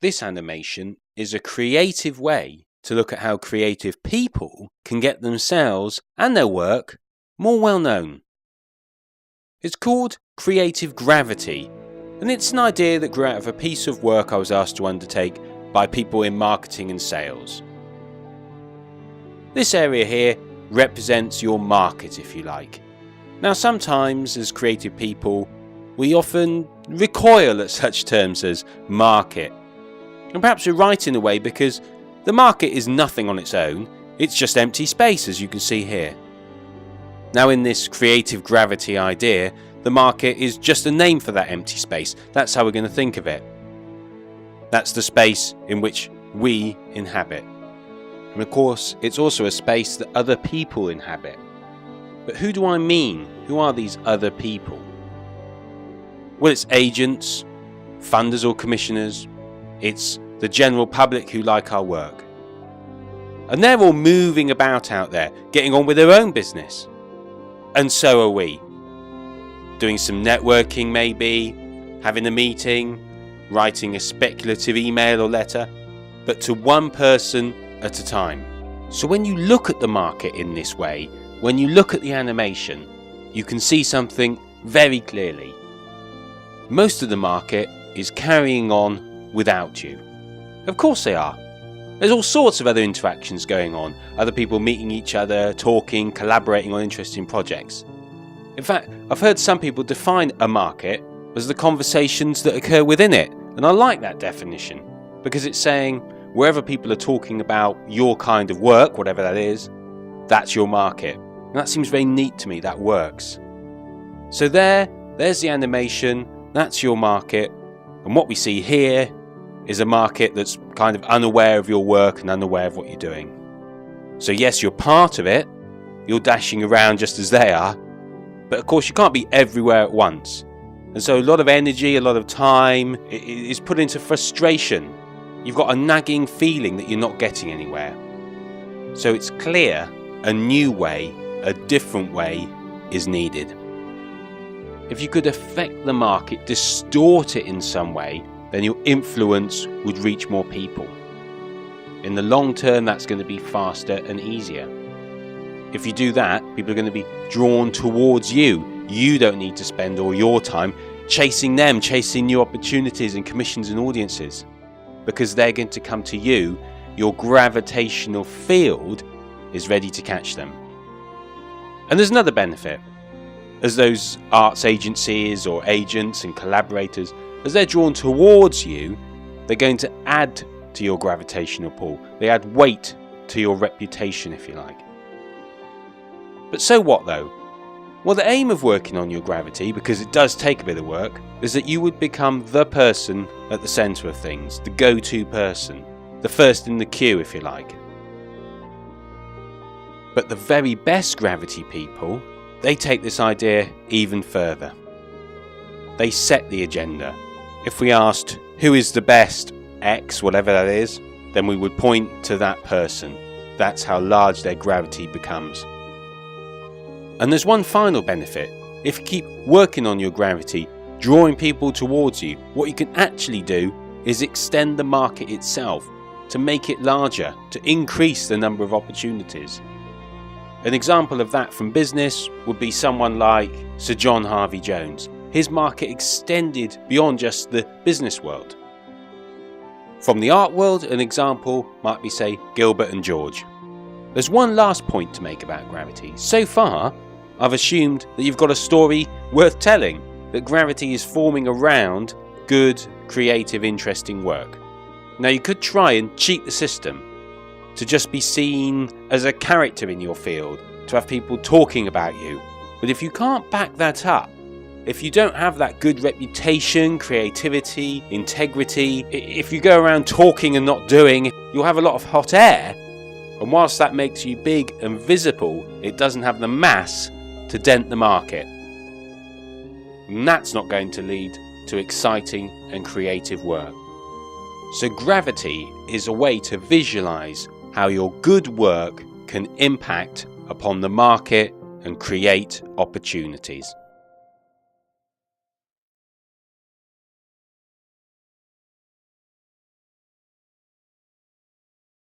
This animation is a creative way to look at how creative people can get themselves and their work more well known. It's called creative gravity, and it's an idea that grew out of a piece of work I was asked to undertake by people in marketing and sales. This area here represents your market, if you like. Now, sometimes as creative people, we often recoil at such terms as market. And perhaps we're right in a way, because the market is nothing on its own, it's just empty space, as you can see here. Now, in this creative gravity idea, the market is just a name for that empty space. That's how we're going to think of it. That's the space in which we inhabit. And of course, it's also a space that other people inhabit. But who do I mean? Who are these other people? Well, it's agents, funders or commissioners. It's the general public who like our work. And they're all moving about out there, getting on with their own business. And so are we. Doing some networking maybe, having a meeting, writing a speculative email or letter, but to one person at a time. So when you look at the market in this way, when you look at the animation, you can see something very clearly. Most of the market is carrying on without you. Of course they are. There's all sorts of other interactions going on, other people meeting each other, talking, collaborating on interesting projects. In fact, I've heard some people define a market as the conversations that occur within it, and I like that definition, because it's saying wherever people are talking about your kind of work, whatever that is, that's your market. And that seems very neat to me, that works. So there's the animation, that's your market, and what we see here is a market that's kind of unaware of your work and unaware of what you're doing. So yes, you're part of it, you're dashing around just as they are, but of course you can't be everywhere at once. And so a lot of energy, a lot of time is put into frustration. You've got a nagging feeling that you're not getting anywhere. So it's clear a new way, a different way is needed. If you could affect the market, distort it in some way, then your influence would reach more people. In the long term, that's going to be faster and easier. If you do that, people are going to be drawn towards you. You don't need to spend all your time chasing them, chasing new opportunities and commissions and audiences, because they're going to come to you. Your gravitational field is ready to catch them. And there's another benefit. As those arts agencies or agents and collaborators, as they're drawn towards you, they're going to add to your gravitational pull. They add weight to your reputation, if you like. But so what though? Well, the aim of working on your gravity, because it does take a bit of work, is that you would become the person at the centre of things, the go-to person, the first in the queue, if you like. But the very best gravity people, they take this idea even further. They set the agenda. If we asked, who is the best X, whatever that is, then we would point to that person. That's how large their gravity becomes. And there's one final benefit. If you keep working on your gravity, drawing people towards you, what you can actually do is extend the market itself, to make it larger, to increase the number of opportunities. An example of that from business would be someone like Sir John Harvey Jones. His market extended beyond just the business world. From the art world, an example might be, say, Gilbert and George. There's one last point to make about gravity. So far, I've assumed that you've got a story worth telling, that gravity is forming around good, creative, interesting work. Now, you could try and cheat the system, to just be seen as a character in your field, to have people talking about you. But if you can't back that up, if you don't have that good reputation, creativity, integrity, if you go around talking and not doing, you'll have a lot of hot air. And whilst that makes you big and visible, it doesn't have the mass to dent the market. And that's not going to lead to exciting and creative work. So gravity is a way to visualize how your good work can impact upon the market and create opportunities.